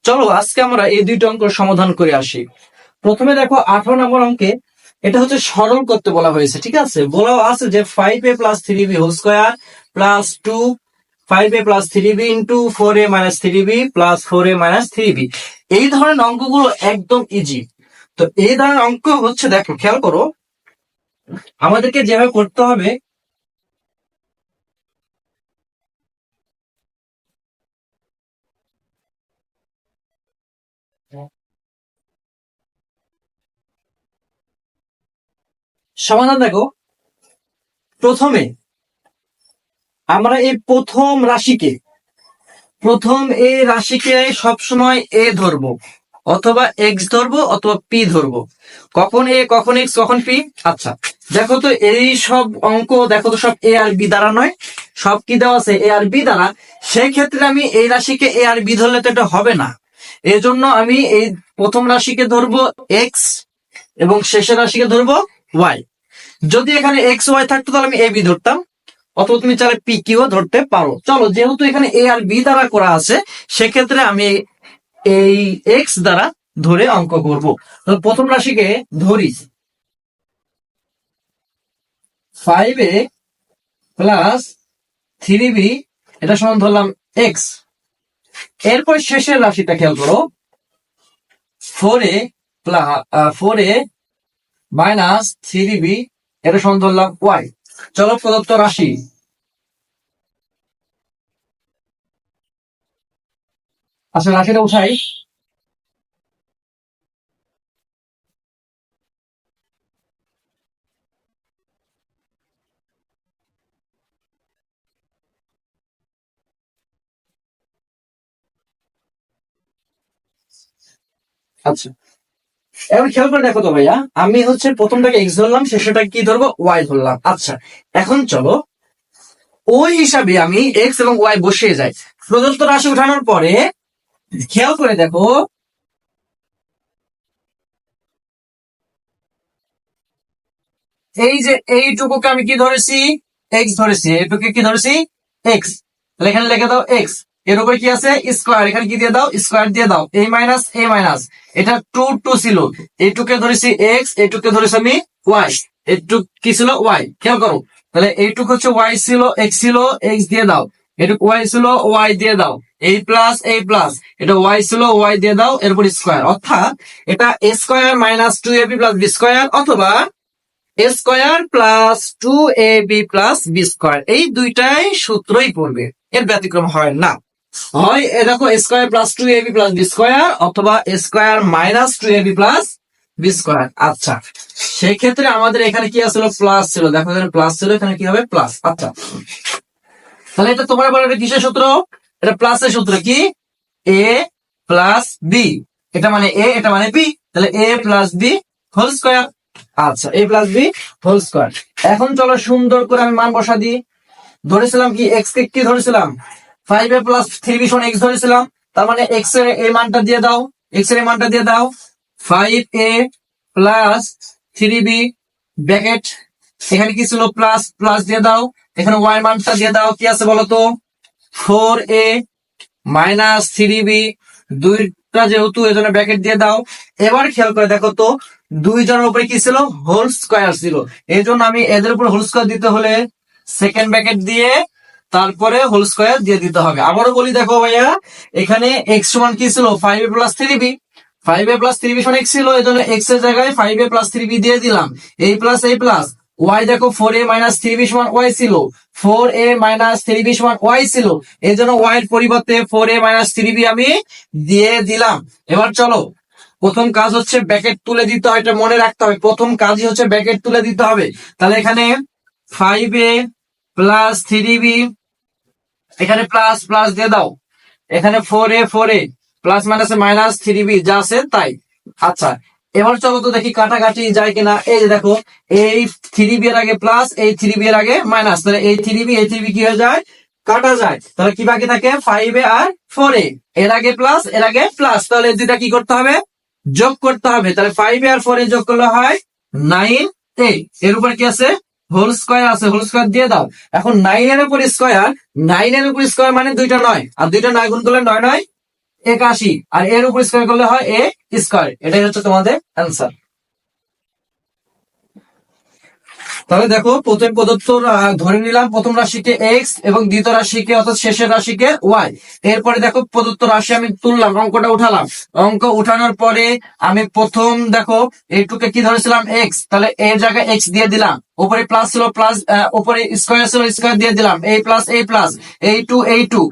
চলো আজকে আমরা এই দুইটা অঙ্ক সমাধান করে আসি। প্রথমে দেখো 18 নম্বর অঙ্কে এটা হচ্ছে সরল করতে বলা হয়েছে, ঠিক আছে। বলা আছে যে 5a plus 3b whole square plus 2 5a plus 3b into 4a minus 3b plus 4a minus 3b। এই ধরনের অঙ্কগুলো একদম ইজি। তো এই ধরনের অঙ্ক হচ্ছে, দেখো খেয়াল করো, আমাদেরকে যেভাবে করতে হবে, সমাধান দেখো। প্রথমে আমরা এই প্রথম এই রাশিকে সবসময় এ ধরবো, অথবা এক্স ধরবো, অথবা পি ধরবো। কখন এ, কখন এক্স, কখন পি। আচ্ছা দেখো তো, এই সব অঙ্ক দেখো তো সব এ আর বি দ্বারা নয়, সব কি দেওয়া আছে এ আর বি দ্বারা। সেই ক্ষেত্রে আমি এই রাশিকে এ আর বি ধরলে তো এটা হবে না। এই জন্য আমি এই প্রথম রাশিকে ধরবো এক্স এবং শেষের রাশিকে ধরবো ওয়াই। যদি এখানে এক্স ওয়াই থাকতো তাহলে আমি এ বি ধরতাম, অথবা তুমি চাইলে পি কিউ ধরতে পারো। চলো, যেহেতু এখানে এ আর বি দ্বারা করা আছে, সেক্ষেত্রে আমি এই এক্স দ্বারা ধরে অঙ্ক করব। তো প্রথম রাশিকে ধরি 5a প্লাস 3b, এটা সমান ধরলাম এক্স। এরপর শেষের রাশিটা খেয়াল করো, 4a মাইনাস 3b, এটা সমান ধরলাম ওয়াই। চলো প্রদত্ত রাশি, আচ্ছা রাশিটা উঠাই। আচ্ছা এবার খেয়াল করে দেখো তো ভাইয়া, আমি হচ্ছে প্রথমটাকে এক্স ধরলাম, শেষটা কি ধরবো ওয়াই ধরলাম। আচ্ছা এখন চলো ওই হিসাবে আমি এক্স এবং ওয়াই বসিয়ে যাই। প্রদত্ত রাশি উঠানোর পরে খেয়াল করে দেখো, এই যে এইটুকুকে আমি কি ধরেছি এক্স ধরেছি, এইটুকু কি ধরেছি এক্স। তাহলে এখানে লিখে দাও এক্স, এর উপরে কি আছে স্কোয়ার, এখানে কি দিয়ে দাও স্কোয়ার দিয়ে দাও, এ মাইনাস এটা টু টু ছিল, এইটুকে ধরেছি এক্স, এইটুকে ধরেছি আমি ওয়াই, এইটুক কি ছিল ওয়াই। খেয়াল করো, তাহলে এইটুক হচ্ছে ওয়াই ছিল, এক্স ছিল, এক্স দিয়ে দাও, এটুক ওয়াই ছিল, ওয়াই দিয়ে দাও, এই প্লাস এটা ওয়াই ছিল, ওয়াই দিয়ে দাও, এরপর স্কোয়ার। অর্থাৎ এটা a square minus 2ab plus B square, অথবা a square plus 2ab plus B square. এই দুইটাই সূত্রই পড়বে, এর ব্যতিক্রম হয় না। হয় এ দেখো square plus 2ab plus B square, অথবা square minus 2ab plus B square. আচ্ছা সেই ক্ষেত্রে আমাদের এখানে কি আসলে প্লাস ছিল, দেখো এখানে প্লাস ছিল, এখানে কি হবে প্লাস। আচ্ছা তাহলে এটা তোমার বলো, এটা কিসের সূত্র, এটা প্লাসের সূত্র। কি এ প্লাস বি, এটা মানে এ, এটা মানে বি, তাহলে এ প্লাস বি হোল স্কোয়ার। আচ্ছা এ প্লাস বি হোল স্কোয়ার। এখন চলো সুন্দর করে আমি মান বসা দিই। ধরেছিলাম কি এক্স কে কি ধরেছিলাম 5a প্লাস 3b সমান এক্স ধরেছিলাম, তার মানে এক্স এর এই মানটা দিয়ে দাও, এক্স এর এই মানটা দিয়ে দাও, 5a প্লাস 3b ব্র্যাকেট, এখানে কি ছিল প্লাস, প্লাস দিয়ে দাও, এখানে ওয়াই মানটা দিয়ে দাও, কি আছে বলতো 4a মাইনাস 3b, দুইটা যেহেতু এজন্য ব্র্যাকেট দিয়ে দাও। এবার খেয়াল করে দেখো তো, দুই জনের উপরে কি ছিল হোল স্কোয়ার ছিল, এই জন্য আমি এদের উপর হোল স্কোয়ার দিতে হলে সেকেন্ড ব্র্যাকেট দিয়ে তারপরে হোল স্কোয়ার দিয়ে দিতে হবে। আবারও বলি দেখো ভাইয়া, এখানে এক্স সমান কি ছিল 5a plus 3b, 5a plus 3b সমান এক্স ছিল, এই জন্য এক্স এর জায়গায় 5a প্লাস 3b দিয়ে দিলাম, এই প্লাস ওয়াই দেখো 4a মাইনাস 3b সমান ওয়াই ছিল, 4a মাইনাস 3b সমান ওয়াই ছিল, এই জন্য ওয়াই এর পরিবর্তে 4a মাইনাস 3b আমি দিয়ে দিলাম। এবার চলো প্রথম কাজ হচ্ছে ব্র্যাকেট তুলে দিতে হয়, এটা মনে রাখতে হবে, প্রথম কাজই হচ্ছে ব্র্যাকেট তুলে দিতে হবে। তাহলে এখানে 5a প্লাস 3b, এখানে প্লাস প্লাস দিয়ে দাও, এখানে 4a plus minus minus 3b যা আছে তাই। আচ্ছা এবার চলো তো দেখি কাটাকাটি যায় কিনা। এই যে দেখো, এই 3b এর আগে প্লাস, এই 3b এর আগে মাইনাস, তাহলে এই 3b কি হয়ে যায় কাটা যায়, তাহলে কি বাকি থাকে 5a আর 4a, এর আগে প্লাস এর আগে প্লাস, তাহলে এই দুইটা কি করতে হবে যোগ করতে হবে। তাহলে 5a আর 4a যোগ করলে হয় 9a, এর উপর কি আছে হোল স্কোয়ার আছে, হোল স্কোয়ার দিয়ে দাও। এখন 9 এর উপর স্কোয়ার, 9 এর উপর স্কোয়ার মানে দুইটা 9, আর দুইটা 9 গুণ করলে 9 9 81, আর এর উপর স্কোয়ার করলে হয় এ স্কোয়ার। এটাই হচ্ছে তোমাদের অ্যান্সার। তাহলে দেখো প্রথম প্রদত্ত ধরে নিলাম প্রথম রাশিকে এক্স এবং দ্বিতীয় রাশিকে অর্থাৎ শেষের রাশিকে ওয়াই। এরপরে দেখো প্রদত্ত রাশি আমি তুললাম, অঙ্কটা উঠালাম। অঙ্ক উঠানোর পরে আমি প্রথম দেখো এইটুকে কি ধরেছিলাম এক্স, তাহলে এর জায়গায় এক্স দিয়ে দিলাম। উপরে প্লাস ছিল প্লাস, উপরে স্কোয়ার ছিল স্কোয়ার দিয়ে দিলাম। এ প্লাস এই টু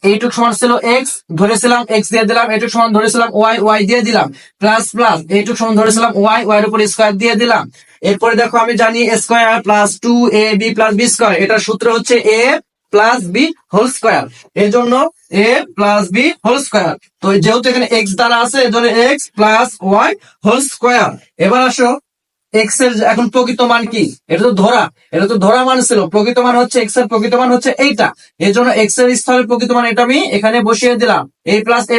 এইটুক সমান ছিল এক্স, ধরেছিলাম এক্স দিয়ে দিলাম। এইটুক সমান ধরেছিলাম ওয়াই, ওয়াই দিয়ে দিলাম। প্লাস প্লাস এইটুক সমান ধরেছিলাম ওয়াই, ওয়াই এর উপর স্কোয়ার দিয়ে দিলাম। এরপরে দেখো আমি জানি square plus 2ab plus B square, এটার সূত্র হচ্ছে A plus B whole square. এর জন্য A plus B whole square. তো যেহেতু এখানে এক্স দ্বারা আছে, এর জন্য X plus Y whole square. এবার আসো এক্স এর এখন প্রকৃত মান কি, এটা তো ধরা, এটা তো ধরা মান ছিল। প্রকৃত মান হচ্ছে এক্স এর প্রকৃত মান হচ্ছে এইটা। এর জন্য এক্স এর স্থলের প্রকৃত মান এটা আমি এখানে বসিয়ে দিলাম, এ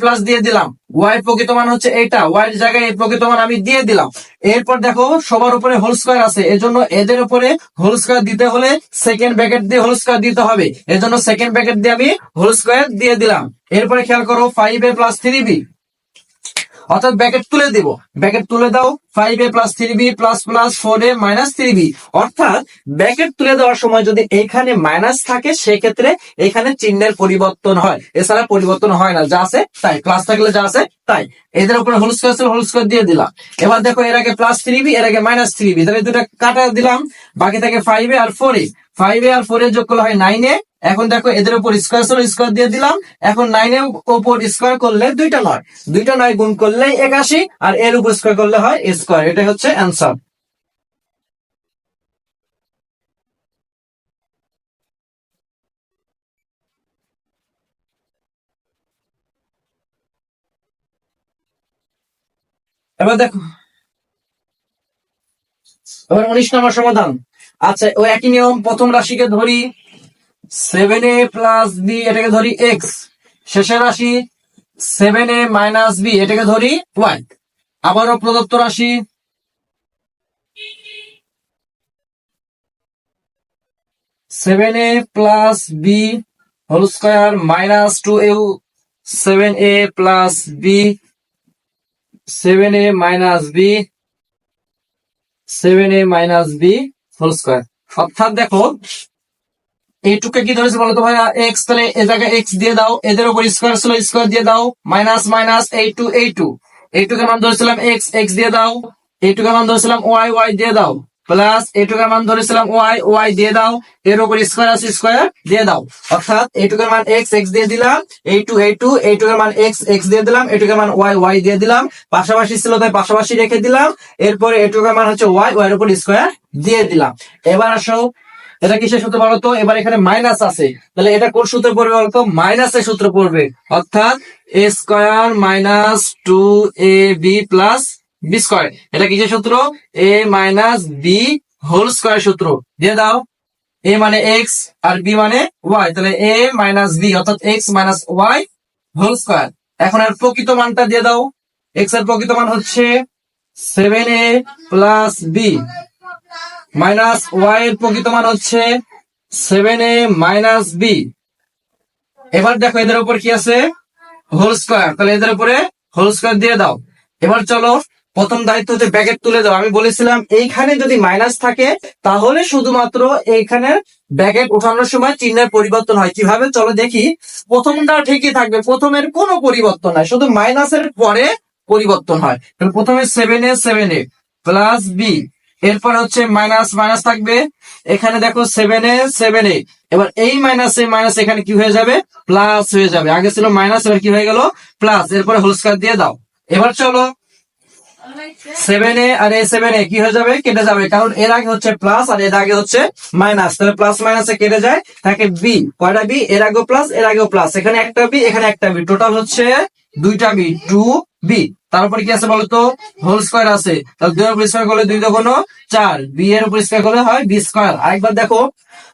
প্লাস দিয়ে দিলাম। ওয়াই প্রকৃত মান হচ্ছে এইটা, ওয়াই এর জায়গায় এই প্রকৃত মান আমি দিয়ে দিলাম। এরপর দেখো সবার উপরে হোল স্কোয়ার আছে, এর জন্য এদের উপরে হোল স্কোয়ার দিতে হলে সেকেন্ড ব্র্যাকেট দিয়ে হোল স্কোয়ার দিতে হবে। এর জন্য সেকেন্ড ব্র্যাকেট দিয়ে আমি হোল স্কোয়ার দিয়ে দিলাম। এরপরে খেয়াল করো 5a প্লাস 3b, অর্থাৎ ব্র্যাকেট তুলে দেব, ব্র্যাকেট তুলে দাও 5a plus 3b plus plus 4a minus 3b। অর্থাৎ ব্র্যাকেট তুলে দেওয়ার সময় যদি এখানে মাইনাস থাকে সেক্ষেত্রে এখানে চিহ্নের পরিবর্তন হয়, এছাড়া পরিবর্তন হয় না, যা আছে তাই, প্লাস থাকলে যা আছে তাই। এদের উপরে হোল স্কোয়ার ছিল, হোল স্কোয়ার দিয়ে দিলাম। এবার দেখো এর আগে প্লাস 3b, এর আগে মাইনাস 3b, তাহলে দুটা কাটা দিলাম, বাকি থাকে 5a আর 4a। 5a আর 4a যোগ করলে হয় 9a। এখন দেখো এদের উপর স্কোয়ার ছিল, স্কোয়ার দিয়ে দিলাম। এখন 9 এর উপর স্কোয়ার করলে দুইটা নয় গুণ করলে 81, আর এর উপর স্কোয়ার করলে হয় স্কোয়ার। এটাই হচ্ছে অ্যান্সার। এবার দেখো এবার 19 নম্বর সমাধান। আচ্ছা ওই একই নিয়ম, প্রথম রাশিকে ধরি 7a প্লাস বি, এটাকে ধরি এক্স। শেষের রাশি 7a মাইনাস বি, এটাকে ধরি ওয়াই। আবারও প্রদত্ত রাশি 7a plus B whole square minus 2a, 7a plus B, 7a minus B, 7a minus B whole square. অর্থাৎ দেখো এইটুকে কি ধরেছে বলতো ভাইয়া এক্স, তাহলে এ জায়গায় এক্স দিয়ে দাও। এদের উপর স্কোয়ার ছিল, স্কোয়ার দিয়ে দাও। মাইনাস মাইনাস এইটুকের মান ধরেছিলাম এক্স, এক্স দিয়ে দাও। এইটুকের মান ধরেছিলাম ওয়াই, ওয়াই দিয়ে দাও। প্লাস এইটুকের মান ধরেছিলাম ওয়াই, ওয়াই দিয়ে দাও। এর উপর স্কোয়ার আছে, স্কোয়ার দিয়ে দাও। অর্থাৎ এইটুকের মান এক্স, এক্স দিয়ে দিলাম। এইটুকের মান এক্স, এক্স দিয়ে দিলাম। এইটুকের মান ওয়াই, ওয়াই দিয়ে দিলাম। পাশাপাশি ছিল তাই পাশাপাশি রেখে দিলাম। এরপরে এইটুকের মান হচ্ছে ওয়াই, ওয়াই এর উপর স্কোয়ার দিয়ে দিলাম। এবার আসো এটা কিসের সূত্র বলতো, এবার এখানে মাইনাস আছে, তাহলে এটা কোন সূত্র পড়বে বলতো, মাইনাসের সূত্র পড়বে। অর্থাৎ a square minus 2ab plus B square, এটা কিসের সূত্র, a minus B whole square সূত্র। দিয়ে দাও, এ মানে এক্স আর বি মানে ওয়াই, তাহলে এ মাইনাস বি অর্থাৎ x minus y whole square. এখন আর প্রকৃত মানটা দিয়ে দাও, এক্স এর প্রকৃত মান হচ্ছে 7a plus B minus Y এর প্রকৃত মান হচ্ছে 7a মাইনাস বি। এবার দেখো এদের উপর কি আছে, হোল স্কোয়ার, তাহলে এদের উপরে হোল স্কোয়ার দিয়ে দাও। এবার চলো প্রথম দায়িত্ব হচ্ছে ব্র্যাকেট তুলে দাও। আমি বলেছিলাম এইখানে যদি মাইনাস থাকে তাহলে শুধুমাত্র এইখানে ব্র্যাকেট উঠানোর সময় চিহ্নের পরিবর্তন হয়। কিভাবে চলো দেখি। প্রথমটা ঠিকই থাকবে, প্রথমের কোনো পরিবর্তন নাই, শুধু মাইনাসের পরে পরিবর্তন হয়। প্রথমে 7a প্লাস বি, এরপর হচ্ছে মাইনাস মাইনাস থাকবে, এখানে দেখো 7a। এবার এই মাইনাস এখানে কি হয়ে যাবে, প্লাস হয়ে যাবে। আগে ছিল মাইনাস, এবার কি হয়ে গেল প্লাস। এরপরে হোল স্কয়ার দিয়ে দাও। এবার চলো 7a আর এই 7a কি হয়ে যাবে, কেটে যাবে, কারণ এর আগে হচ্ছে প্লাস আর এর আগে হচ্ছে মাইনাস, তাহলে প্লাস মাইনাসে কেটে যায়, থাকে বি। কয়টা বি, এর আগেও প্লাস এর আগেও প্লাস, এখানে একটা বি এখানে একটা বি, টোটাল হচ্ছে দুইটা বি, 2b। তারপরে কি আছে বলতো, হোল স্কয়ার আছে, তাহলে 2 এর উপর স্কয়ার করলে 2 2 4, বি এর উপর স্কয়ার করলে হয় বি স্কয়ার। আরেকবার দেখো,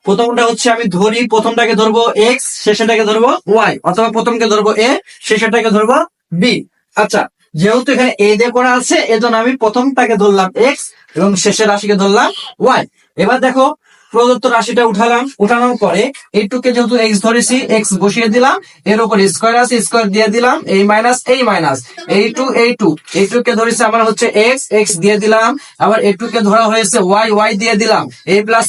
প্রথমটা হচ্ছে আমি ধরি, প্রথমটাকে ধরবো এক্স, শেষেরটাকে ধরবো ওয়াই, অথবা প্রথমকে ধরবো এ, শেষেরটাকে ধরবো বি। আচ্ছা যেহেতু এখানে এ দিয়ে করা আছে এজন্য আমি প্রথমটাকে ধরলাম এক্স এবং শেষের রাশিকে ধরলাম ওয়াই। এবার দেখো প্রদত্ত রাশিটা উঠালাম, উঠানোর পরে এইটুকে যেহেতু এক্স ধরেছি, এক্স বসিয়ে দিলাম, এর উপর স্কোয়ার আছে, স্কোয়ার দিয়ে দিলাম, এই মাইনাস এইটুকে ধরেছি আমার হচ্ছে এক্স, এক্স দিয়ে দিলাম, আবার এইটুকে ধরা হয়েছে ওয়াই, ওয়াই দিয়ে দিলাম, এই প্লাস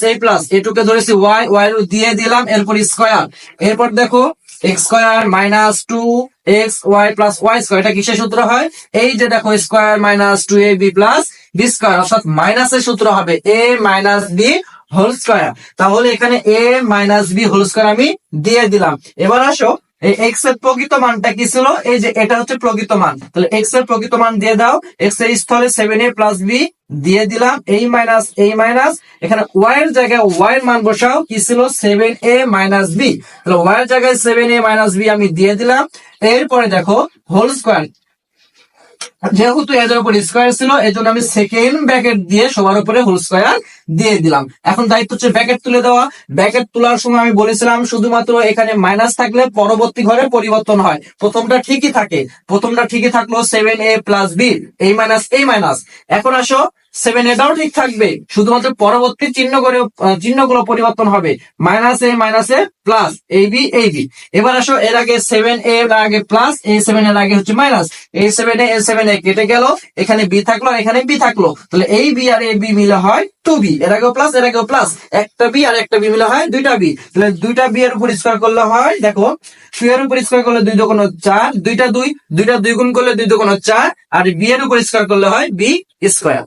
এইটুকে ধরেছি ওয়াই, ওয়াই দিয়ে দিলাম, এরপর স্কোয়ার, এরপর দেখো X square minus two X Y plus Y square, এটা কিসের সূত্র হয়? এই যে দেখো square minus two A B plus B square, অর্থাৎ মাইনাসের সূত্র হবে A minus B whole square. তাহলে এখানে A minus B whole square আমি দিয়ে দিলাম। এবার আসো এই এক্স এর প্রকৃত মানটা কি ছিল? এই যে এটা হচ্ছে প্রকৃত মান, তাহলে এক্স এর প্রকৃত মান দিয়ে দাও। এক্স এর স্থলে 7a প্লাস বি দিয়ে দিলাম, এই মাইনাস এখানে ওয়াই এর জায়গায় ওয়াই এর মান বসাও, কি ছিল? 7a minus B. তাহলে ওয়াই এর জায়গায় 7a মাইনাস বি আমি দিয়ে দিলাম। এরপরে দেখো হোল স্কোয়ার, যেহেতু এদের উপর স্কোয়ার ছিল এই জন্য আমি সেকেন্ড ব্র্যাকেট দিয়ে সবার উপরে হোল স্কোয়ার দিয়ে দিলাম। এখন দায়িত্ব হচ্ছে ব্র্যাকেট তুলে দেওয়া। ব্র্যাকেট তোলার সময় আমি বলেছিলাম শুধুমাত্র এখানে মাইনাস থাকলে পরবর্তী ঘরে পরিবর্তন হয়, প্রথমটা ঠিকই থাকে, প্রথমটা ঠিকই থাকলো 7a প্লাস বি, এই মাইনাস। এখন আসো 7aটাও ঠিক থাকবে, শুধুমাত্র পরবর্তী চিহ্নগুলো পরিবর্তন হবে, মাইনাসে প্লাস এই বি। এবার আসো এর আগে 7a এর আগে প্লাস, এই 7 এর আগে হচ্ছে মাইনাস, এই 7a কেটে গেল, এখানে বি থাকলো আর এখানে বি থাকলো, তাহলে এই বি আর এই বি মিলে হয় 2b, এর আগেও প্লাস, একটা বি আর একটা বি মিলে হয় 2টা বি, তাহলে 2টা বি এর উপর স্কোয়ার করলে হয়, দেখো 2 এর উপর স্কোয়ার করলে 2 দুগুণ 4, 2টা 2 গুণ করলে 2 দুগুণ 4, আর বি এর উপর স্কোয়ার করলে হয় বি স্কোয়ার।